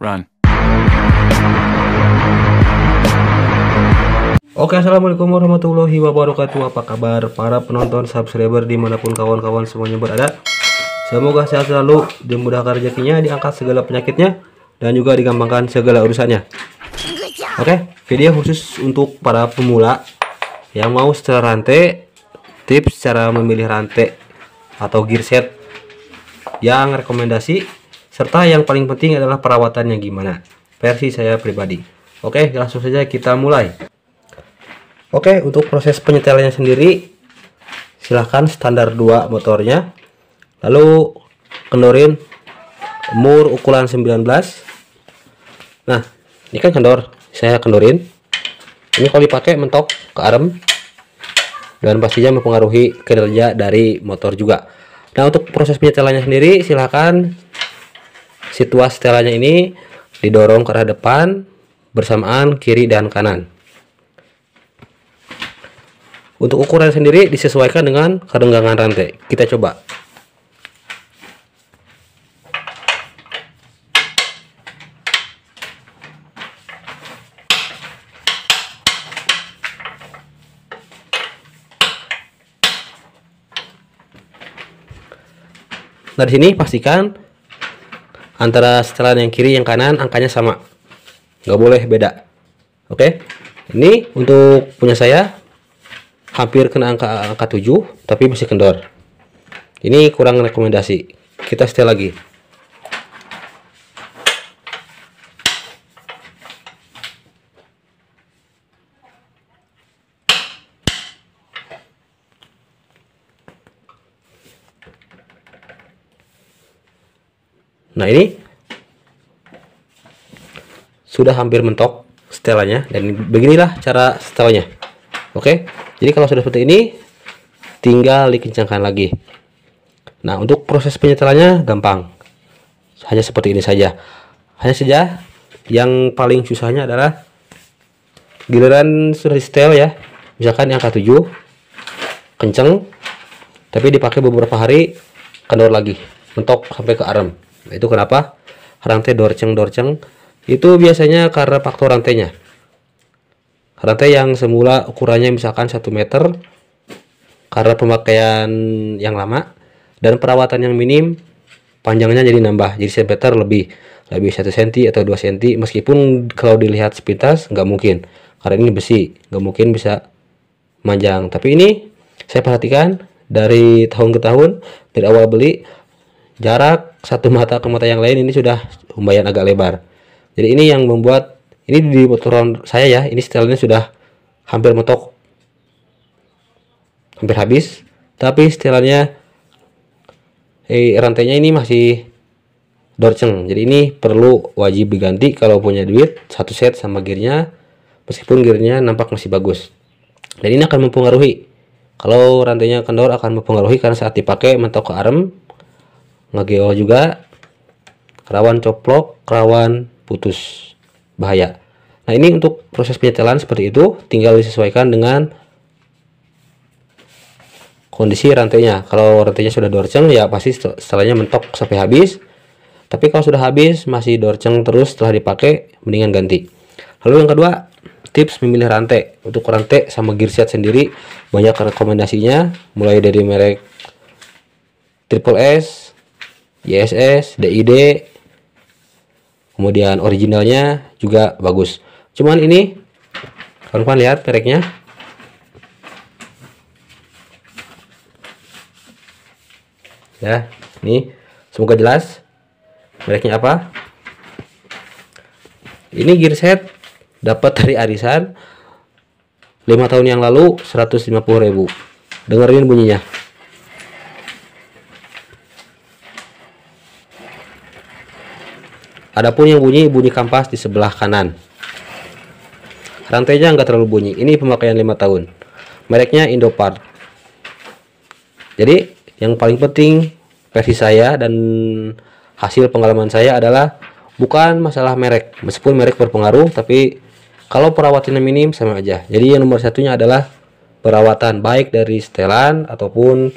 Run. Oke, assalamualaikum warahmatullahi wabarakatuh. Apa kabar para penonton subscriber dimanapun kawan-kawan semuanya berada? Semoga sehat selalu, dimudahkan rezekinya, diangkat segala penyakitnya, dan juga digampangkan segala urusannya. Oke, video khusus untuk para pemula yang mau setel rantai, tips cara memilih rantai atau gearset yang rekomendasi, serta yang paling penting adalah perawatannya gimana, versi saya pribadi. Oke, langsung saja kita mulai. Oke, untuk proses penyetelannya sendiri silahkan standar 2 motornya, lalu kendorin mur ukuran 19. Nah, ini kan kendor, saya kendorin. Ini kalau dipakai mentok ke arem dan pastinya mempengaruhi kinerja dari motor juga. Nah, untuk proses penyetelannya sendiri silahkan situasi setelannya ini didorong ke arah depan bersamaan kiri dan kanan. Untuk ukuran sendiri disesuaikan dengan kerenggangan rantai. Kita coba. Nah, di sini pastikan antara setelan yang kiri yang kanan angkanya sama, nggak boleh beda. Oke, ini untuk punya saya hampir kena angka 7 tapi masih kendor. Ini kurang rekomendasi, kita setel lagi. Nah, ini sudah hampir mentok setelannya, dan beginilah cara setelnya. Oke, jadi kalau sudah seperti ini tinggal dikencangkan lagi. Nah, untuk proses penyetelannya gampang, hanya seperti ini saja. Hanya saja yang paling susahnya adalah giliran sudah di setel ya, misalkan yang angka 7 kenceng tapi dipakai beberapa hari kendor lagi, mentok sampai ke arem. Nah, itu kenapa rantai dorceng itu biasanya karena faktor rantainya. Rantai yang semula ukurannya misalkan 1 meter, karena pemakaian yang lama dan perawatan yang minim, panjangnya jadi nambah, jadi 1 meter lebih 1 cm atau 2 cm, meskipun kalau dilihat sepintas nggak mungkin, karena ini besi, nggak mungkin bisa panjang. Tapi ini saya perhatikan dari tahun ke tahun, dari awal beli, jarak satu mata ke mata yang lain ini sudah lumayan agak lebar. Jadi ini yang membuat ini di motor saya ya, ini setelnya sudah hampir mentok, hampir habis, tapi setelannya rantainya ini masih dorceng. Jadi ini perlu wajib diganti kalau punya duit, satu set sama gearnya, meskipun gearnya nampak masih bagus. Dan ini akan mempengaruhi, kalau rantainya kendor akan mempengaruhi karena saat dipakai mentok ke arem, ngegeo juga, rawan coplok, rawan putus, bahaya. Nah, ini untuk proses penyetelan seperti itu, tinggal disesuaikan dengan kondisi rantainya. Kalau rantainya sudah dorceng ya pasti setelahnya mentok sampai habis. Tapi kalau sudah habis masih dorceng terus setelah dipakai, mendingan ganti. Lalu yang kedua, tips memilih rantai. Untuk rantai sama gearset sendiri banyak rekomendasinya, mulai dari merek Triple S, YSS, DID, kemudian originalnya juga bagus. Cuman ini kawan-kawan lihat mereknya, ya, ini semoga jelas mereknya apa. Ini gearset dapat dari arisan 5 tahun yang lalu, 150.000. Dengerin bunyinya. Adapun yang bunyi kampas di sebelah kanan. Rantainya nggak terlalu bunyi. Ini pemakaian 5 tahun. Mereknya Indopart. Jadi yang paling penting versi saya dan hasil pengalaman saya adalah bukan masalah merek. Meskipun merek berpengaruh, tapi kalau perawatannya minim sama aja. Jadi yang nomor satunya adalah perawatan, baik dari setelan ataupun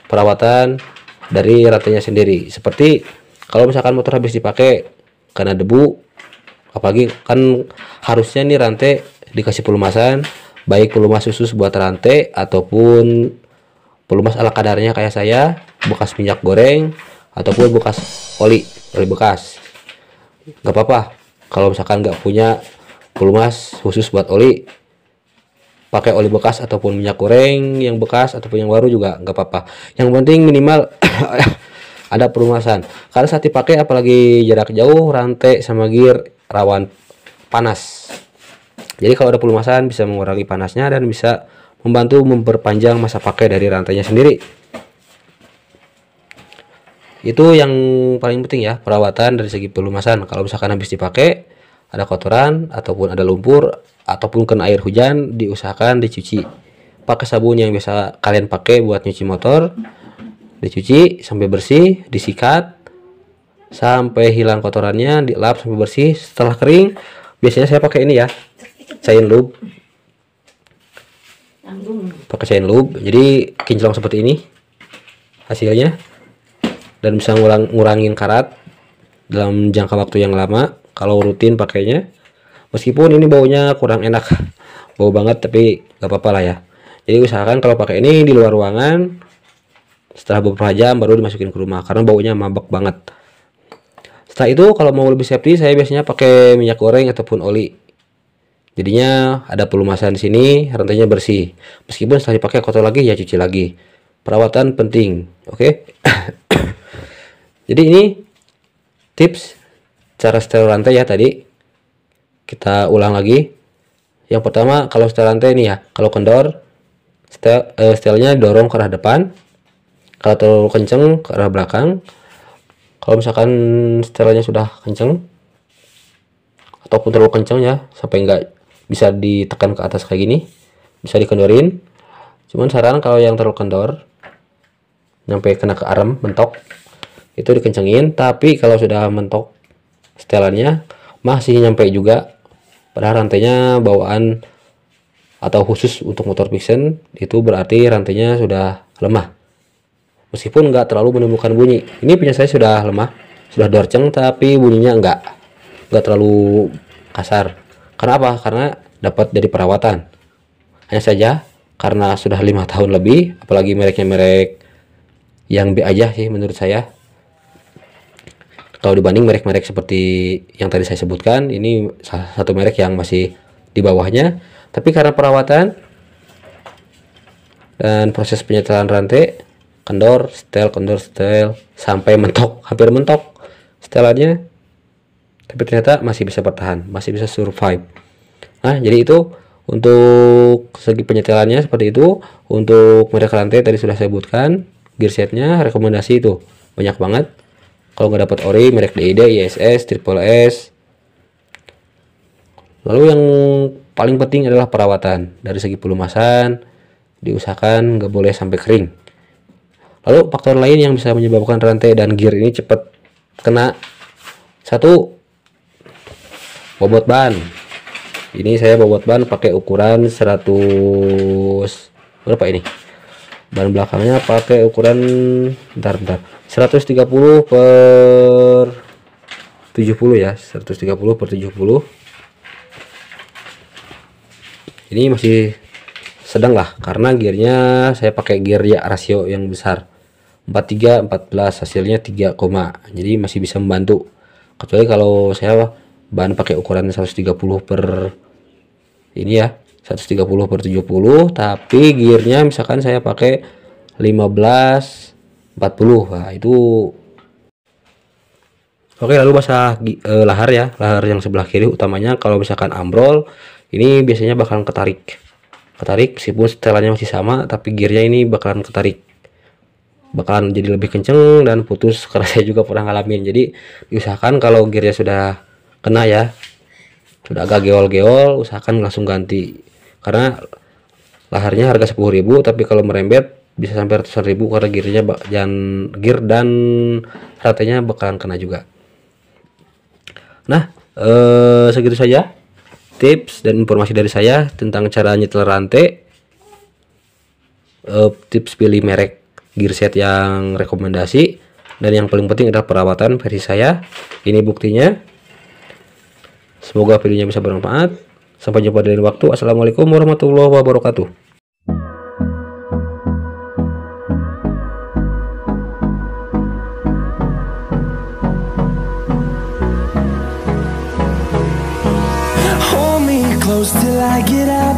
perawatan dari rantainya sendiri. Seperti kalau misalkan motor habis dipakai karena debu. Apalagi kan harusnya nih rantai dikasih pelumasan, baik pelumas khusus buat rantai ataupun pelumas ala kadarnya kayak saya, bekas minyak goreng ataupun bekas oli bekas. Nggak apa-apa kalau misalkan nggak punya pelumas khusus buat oli, pakai oli bekas ataupun minyak goreng yang bekas ataupun yang baru juga nggak apa-apa. Yang penting minimal ada pelumasan, karena saat dipakai apalagi jarak jauh, rantai sama gear rawan panas. Jadi kalau ada pelumasan bisa mengurangi panasnya dan bisa membantu memperpanjang masa pakai dari rantainya sendiri. Itu yang paling penting ya, perawatan dari segi pelumasan. Kalau misalkan habis dipakai ada kotoran ataupun ada lumpur ataupun kena air hujan, diusahakan dicuci pakai sabun yang biasa kalian pakai buat nyuci motor. Dicuci sampai bersih, disikat sampai hilang kotorannya, dilap sampai bersih. Setelah kering, biasanya saya pakai ini ya, Shine Lube. Pakai Shine Lube, jadi kinclong seperti ini hasilnya, dan bisa ngurangin karat dalam jangka waktu yang lama kalau rutin pakainya. Meskipun ini baunya kurang enak, bau banget, tapi gak apa-apa lah ya. Jadi usahakan kalau pakai ini di luar ruangan, setelah beberapa jam baru dimasukin ke rumah karena baunya mabak banget. Setelah itu kalau mau lebih safety, saya biasanya pakai minyak goreng ataupun oli. Jadinya ada pelumasan di sini, rantainya bersih. Meskipun setelah dipakai kotor lagi, ya cuci lagi. Perawatan penting, oke? Jadi ini tips cara setel rantai ya tadi. Kita ulang lagi. Yang pertama, kalau setel rantai ini ya, kalau kendor, setelnya dorong ke arah depan. Kalau terlalu kenceng ke arah belakang. Kalau misalkan setelannya sudah kenceng ataupun terlalu kenceng ya, sampai nggak bisa ditekan ke atas kayak gini, bisa dikendorin. Cuman saran kalau yang terlalu kendor nyampe kena ke arem mentok, itu dikencengin. Tapi kalau sudah mentok setelannya masih nyampe juga, padahal rantainya bawaan atau khusus untuk motor fiction, itu berarti rantainya sudah lemah. Meskipun nggak terlalu menimbulkan bunyi. Ini punya saya sudah lemah, sudah dorceng, tapi bunyinya nggak terlalu kasar. Karena apa? Karena dapat dari perawatan. Hanya saja karena sudah 5 tahun lebih, apalagi mereknya merek yang B aja sih menurut saya. Kalau dibanding merek-merek seperti yang tadi saya sebutkan, ini salah satu merek yang masih di bawahnya. Tapi karena perawatan dan proses penyetelan rantai, kendor setel sampai mentok, hampir mentok setelannya, tapi ternyata masih bisa bertahan, masih bisa survive. Nah, jadi itu untuk segi penyetelannya seperti itu. Untuk merek rantai tadi sudah saya sebutkan, gear setnya rekomendasi itu banyak banget. Kalau nggak dapat ori, merek DID, ISS, Triple S. Lalu yang paling penting adalah perawatan. Dari segi pelumasan diusahakan nggak boleh sampai kering. Lalu faktor lain yang bisa menyebabkan rantai dan gear ini cepat kena, satu, bobot ban. Ini saya bobot ban pakai ukuran 100 berapa ini? Ban belakangnya pakai ukuran bentar 130 per 70 ya, 130 per 70. Ini masih sedang lah, karena gearnya saya pakai gear ya rasio yang besar, 43 14, hasilnya 3, jadi masih bisa membantu. Kecuali kalau saya ban pakai ukuran 130 per ini ya, 130 per 70, tapi gearnya misalkan saya pakai 15 40. Nah, itu oke. Lalu masalah lahar ya, lahar yang sebelah kiri utamanya, kalau misalkan ambrol, ini biasanya bakalan ketarik meskipun setelannya masih sama, tapi gearnya ini bakalan ketarik, bakalan jadi lebih kenceng dan putus. Karena saya juga pernah ngalamin. Jadi diusahakan kalau gearnya sudah kena ya, sudah agak geol-geol, usahakan langsung ganti, karena laharnya harga 10.000, tapi kalau merembet bisa sampai ratusan ribu, karena gear dan rantainya bakalan kena juga. Nah, segitu saja tips dan informasi dari saya tentang cara nyetel rantai, tips pilih merek gear set yang rekomendasi, dan yang paling penting adalah perawatan versi saya. Ini buktinya. Semoga videonya bisa bermanfaat. Sampai jumpa di lain waktu. Assalamualaikum warahmatullahi wabarakatuh. Hold me close till I get up.